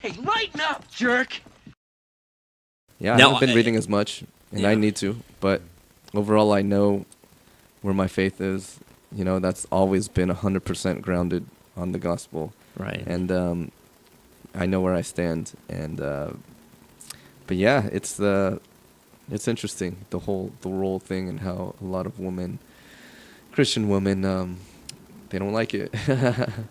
Hey, lighten up, jerk! Yeah, No, I haven't been I- reading as much, and Yeah. I need to. But overall, I know where my faith is. You know, that's always been 100% grounded on the gospel, Right. and I know where I stand. And but yeah, it's interesting the role thing and how a lot of women, Christian women, they don't like it.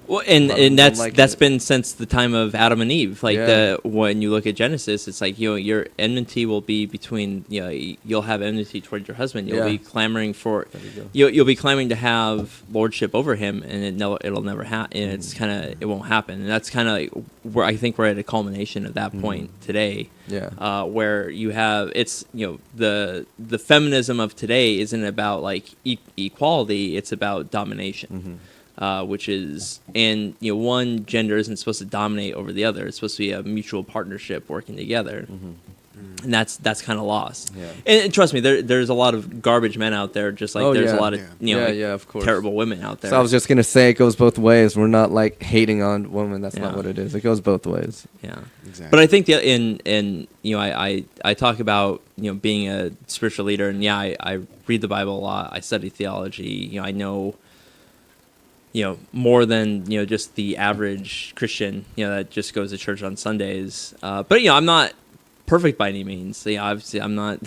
Well, A lot of them and don't like that's it. been since the time of Adam and Eve. Like Yeah. when you look at Genesis, it's like your enmity will be between you'll have enmity toward your husband. You'll Yeah. be clamoring for There you go. you'll be clamoring to have lordship over him, and it'll never happen. And it's kind of it won't happen. And that's kind of where I think we're at a culmination of that point today. Yeah. Where you have the feminism of today isn't about like equality; it's about domination, which is one gender isn't supposed to dominate over the other. It's supposed to be a mutual partnership working together, and that's kind of lost. Yeah. And trust me, there's a lot of garbage men out there, just like Oh, there's yeah. a lot of Yeah, of course. terrible women out there. So I was just gonna say it goes both ways. We're not like hating on women. That's Yeah. not what it is. It goes both ways. Yeah, Exactly. but I think I talk about being a spiritual leader, and I read the Bible a lot. I study theology. I know more than just the average Christian that just goes to church on Sundays. But I'm not perfect by any means. Obviously I'm not.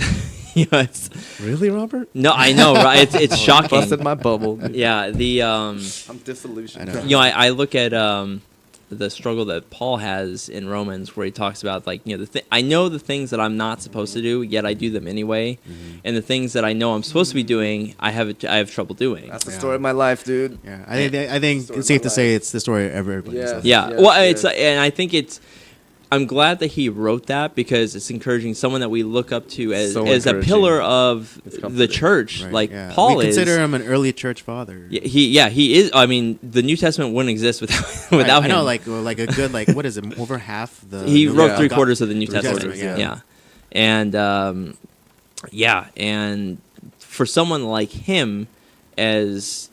It's Really, Robert? no, I know, right? It's shocking. Busted my bubble. Yeah, I'm disillusioned. I know. I look at the struggle that Paul has in Romans, where he talks about like I know the things that I'm not supposed to do, yet I do them anyway, and the things that I know I'm supposed to be doing, I have trouble doing. That's the Yeah. story of my life, dude. Yeah, I think Story it's safe of to my say life. it's the story of everybody. Yeah. Yeah, Yes, well, yes. and I think I'm glad that he wrote that, because it's encouraging someone that we look up to as So a encouraging. pillar of It's the comforting. church, Right, like yeah. Paul we is. consider him an early church father. He is. I mean, the New Testament wouldn't exist without Right, without I him. know, like a good what is it? Over half the. He New- wrote Yeah. 3/4 of the New Three Testament. Testament, Yeah. And and for someone like him, as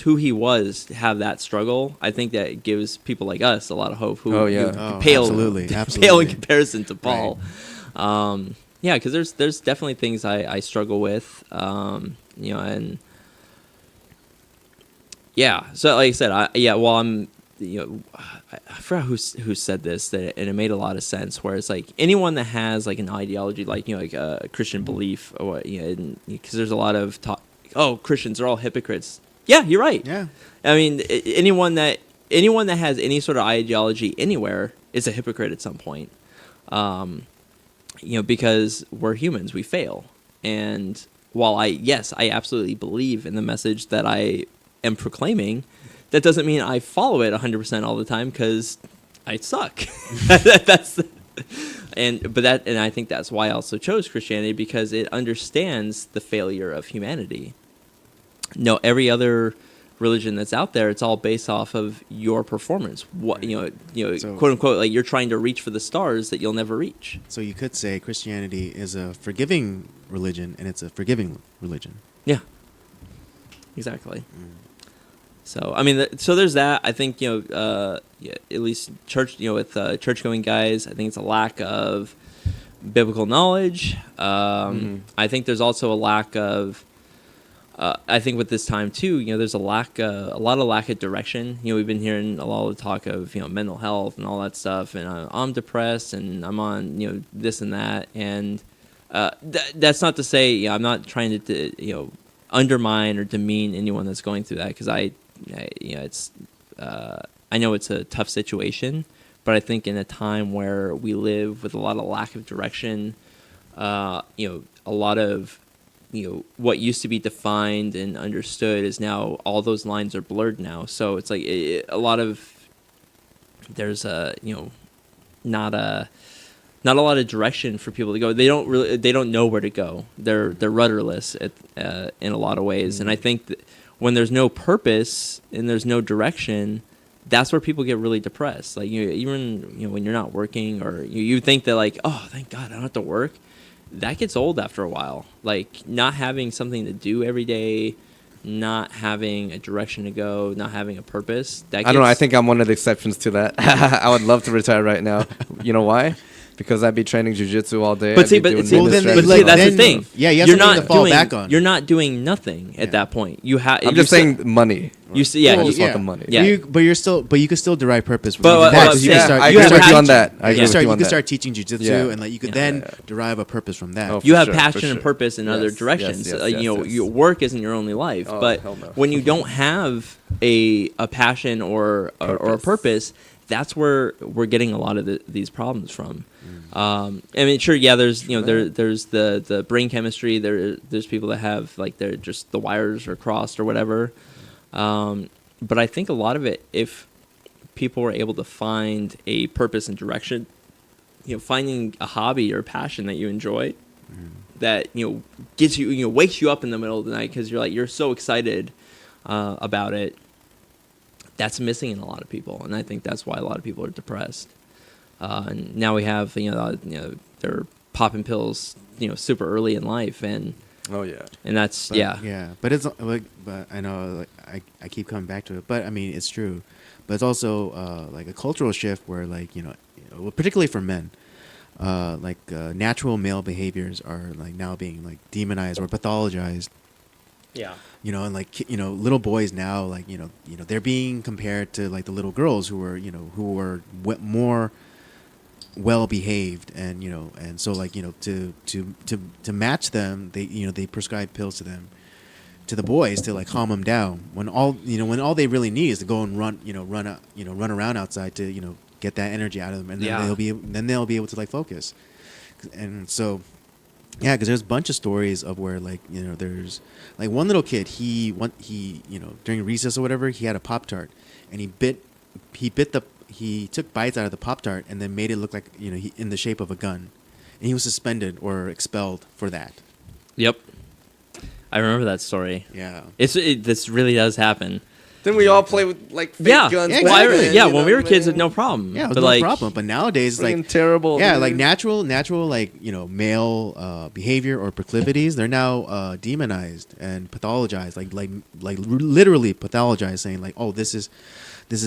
who he was, to have that struggle, I think that gives people like us a lot of hope. Who, Oh, yeah. who Oh, pale, absolutely, pale in absolutely. comparison to Paul. Yeah, because there's definitely things I struggle with. And yeah, so like I said, I'm I forgot who said this, and it made a lot of sense. Where it's like anyone that has like an ideology, like like a Christian belief, or because there's a lot of talk. Oh, Christians are all hypocrites. Yeah, you're right. Yeah. I mean, anyone that has any sort of ideology anywhere is a hypocrite at some point. Because we're humans, we fail. And while I absolutely believe in the message that I am proclaiming, that doesn't mean I follow it 100% all the time, because I suck. And I think that's why I also chose Christianity, because it understands the failure of humanity. No, every other religion that's out there, it's all based off of your performance. What So- quote unquote, like you're trying to reach for the stars that you'll never reach. So you could say Christianity is a forgiving religion, and it's a forgiving religion. Yeah, exactly. So I mean, so there's that. I think at least church, with church-going guys, I think it's a lack of biblical knowledge. I think there's also a lack of. I think with this time too, there's a lot of lack of direction. We've been hearing a lot of talk of mental health and all that stuff, and I'm depressed and I'm on this and that, and that's not to say I'm not trying to undermine or demean anyone that's going through that, because it's I know it's a tough situation, but I think in a time where we live with a lot of lack of direction, a lot of what used to be defined and understood is now, all those lines are blurred now. So it's like a lot of, there's not a lot of direction for people to go. They don't know where to go. They're rudderless in a lot of ways. And I think that when there's no purpose and there's no direction, that's where people get really depressed. Like even when you're not working, or you think that like, oh, thank God I don't have to work. That gets old after a while. Like not having something to do every day, not having a direction to go, not having a purpose. That I don't know. I gets- think I'm one of the exceptions to that. I would love to retire right now. You know why? Because I'd be training jujitsu all day. But I'd see, be but doing see, movement but strategies see, all that's day. the thing. Yeah, you have You're something not to fall doing, back on. You're not doing nothing at that point. You have. I'm just saying money. You see, yeah, I you, just want the money. Yeah. But you can still derive purpose from But- even that, but 'cause I'm you can saying, start. I you agree have with you on passion. that. I Yeah. agree with you You on can that. start teaching jujitsu, Yeah. and like you could Yeah. then derive a purpose from that. Oh, You for have sure, for passion and sure. purpose in other Yes, directions. yes, yes, You know, yes. your work isn't your only life. Oh, but hell no. when you don't have a passion or a purpose, that's where we're getting a lot of these problems from. I mean, sure, yeah. There's there's the brain chemistry. There's people that have like they're just the wires are crossed or whatever. But I think a lot of it, if people were able to find a purpose and direction, finding a hobby or passion that you enjoy, that gets you, wakes you up in the middle of the night because you're so excited about it. That's missing in a lot of people, and I think that's why a lot of people are depressed. And now we have they're popping pills super early in life, and Oh yeah. that's Yeah, but it's like, but I know like I keep coming back to it, but I mean it's true, but it's also like a cultural shift where like well, particularly for men, natural male behaviors are like now being like demonized or pathologized. yeah. And like little boys now like they're being compared to like the little girls who were more well behaved, and and so like to match them, they prescribe pills to the boys to like calm them down when all they really need is to go and run around outside to get that energy out of them, and then they'll be able to like focus. And so yeah, because there's a bunch of stories of where like there's like one little kid, he during recess or whatever, he had a Pop-Tart, and he took bites out of the Pop-Tart and then made it look like in the shape of a gun, and he was suspended or expelled for that. Yep. I remember that story. Yeah. This really does happen. Then we all play with like fake Yeah, guns. Yeah, Well, exactly. back then, when we were man. kids, no problem. Yeah, it was but no like, problem. But nowadays, Freaking like terrible. yeah, dude. like natural like male behavior or proclivities, they're now demonized and pathologized, like literally pathologized, saying like, oh, this is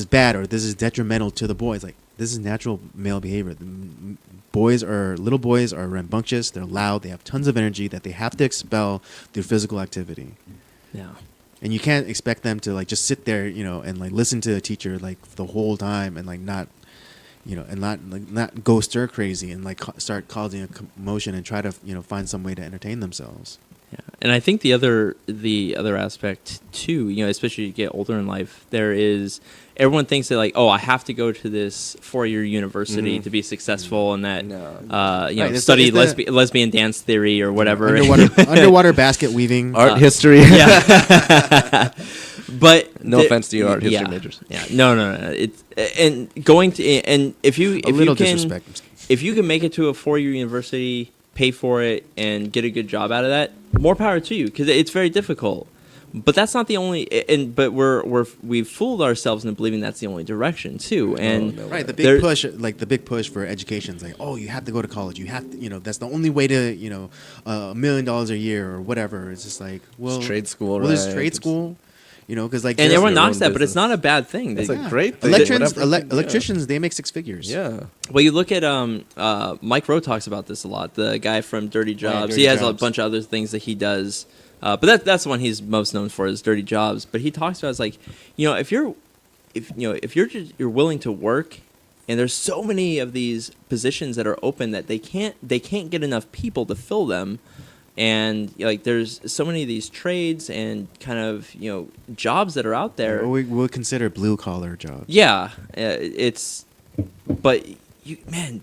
bad or this is detrimental to the boys. Like this is natural male behavior. Little boys are rambunctious. They're loud. They have tons of energy that they have to expel through physical activity. Yeah. And you can't expect them to like just sit there, and like listen to a teacher like the whole time and like not go stir crazy and like start causing a commotion and try to find some way to entertain themselves. Yeah, and I think the other aspect too, especially as you get older in life, there is everyone thinks that like, oh, I have to go to this 4-year university to be successful, and that No. Right, it's study the- lesbian dance theory or whatever. Underwater basket weaving. art history. Yeah. But No offense to your art history yeah, majors. Yeah, no. It's and going to and if you Disrespect. if you can make it to a 4-year university, pay for it, and get a good job out of that, more power to you, because it's very difficult. But that's not the only. But we've fooled ourselves into believing that's the only direction too. And no. Right, the There- big push for education is like, oh, you have to go to college. You have to, that's the only way to, $1 million a year or whatever. It's just like, well, It's trade school, Well, there's right? trade school, because like and there's- everyone your knocks own that, but it's business. not a bad thing. That's They- a great thing. electricians, Whatever. Yeah. electricians, they make 6 figures. Yeah. Well, you look at Mike Rowe talks about this a lot. The guy from Dirty Jobs. Dirty He has a Jobs. bunch of other things that he does, but that's the one he's most known for is Dirty Jobs. But he talks about it's like, if you're willing to work, and there's so many of these positions that are open that they can't get enough people to fill them. And like, there's so many of these trades and kind of jobs that are out there. Or we would consider blue collar jobs. Yeah, but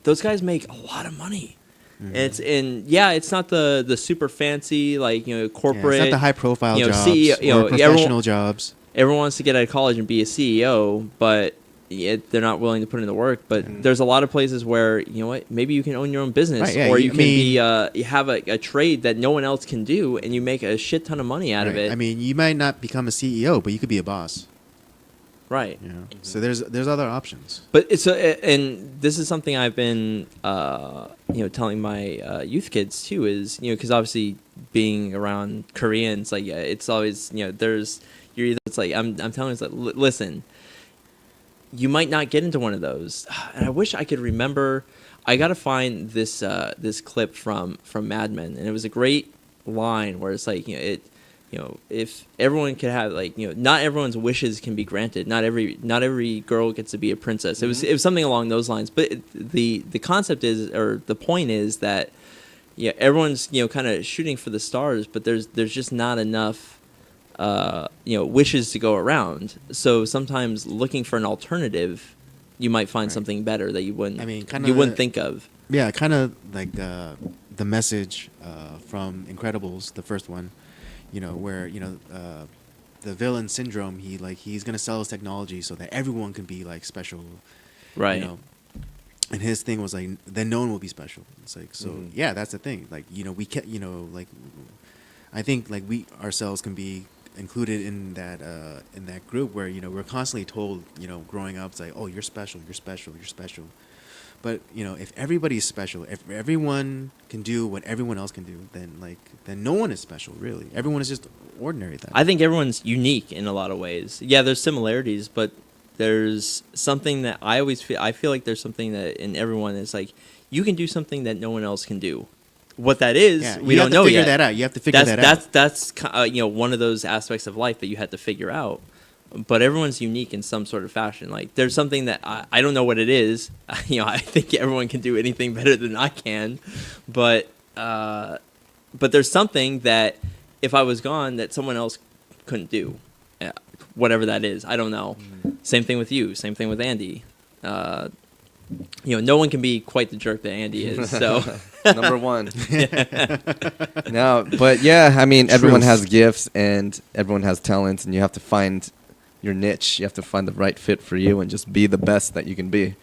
those guys make a lot of money. Mm-hmm. It's not the super fancy like corporate. Yeah, it's not the high profile jobs CEO, or professional jobs. Everyone wants to get out of college and be a CEO, but they're not willing to put in the work. But there's a lot of places where maybe you can own your own business, Right, yeah, or you- you I can mean- you have a trade that no one else can do, and you make a shit ton of money out of Right. it. I mean, you might not become a CEO, but you could be a boss. Right. You know, so there's other options. But it's and this is something I've been telling my youth kids too, is because obviously being around Koreans, like it's always there's you're either, it's like I'm telling you, it's like, listen, you might not get into one of those, and I wish I could remember. I gotta find this this clip from Mad Men, and it was a great line where it's like if everyone could have not everyone's wishes can be granted. Not every girl gets to be a princess. It was something along those lines. But the concept is, or the point is that everyone's kind of shooting for the stars, but there's just not enough wishes to go around. So sometimes looking for an alternative, you might find something better that you wouldn't. You wouldn't think of. Yeah, kind of like the message from Incredibles, the first one. Where the villain Syndrome, he's gonna sell his technology so that everyone can be like special, right? And his thing was like, then no one will be special. It's like, so yeah, that's the thing. Like we can I think like we ourselves can be included in that group where we're constantly told growing up, it's like, oh, you're special, you're special, you're special. But if everybody's special, if everyone can do what everyone else can do, then no one is special, really. Everyone is just ordinary. Then I think everyone's unique in a lot of ways. Yeah, there's similarities, but there's something that I feel like there's something that in everyone is like, you can do something that no one else can do. What that is, we don't know yet. You have to figure that out. You have to figure that out. That's one of those aspects of life that you had to figure out. But everyone's unique in some sort of fashion. Like there's something that I don't know what it is. I think everyone can do anything better than I can, but there's something that if I was gone, that someone else couldn't do, whatever that is. I don't know. Same thing with you. Same thing with Andy. No one can be quite the jerk that Andy is. So number one. No, but yeah, I mean, everyone has gifts and everyone has talents, and you have to find your niche. You have to find the right fit for you and just be the best that you can be.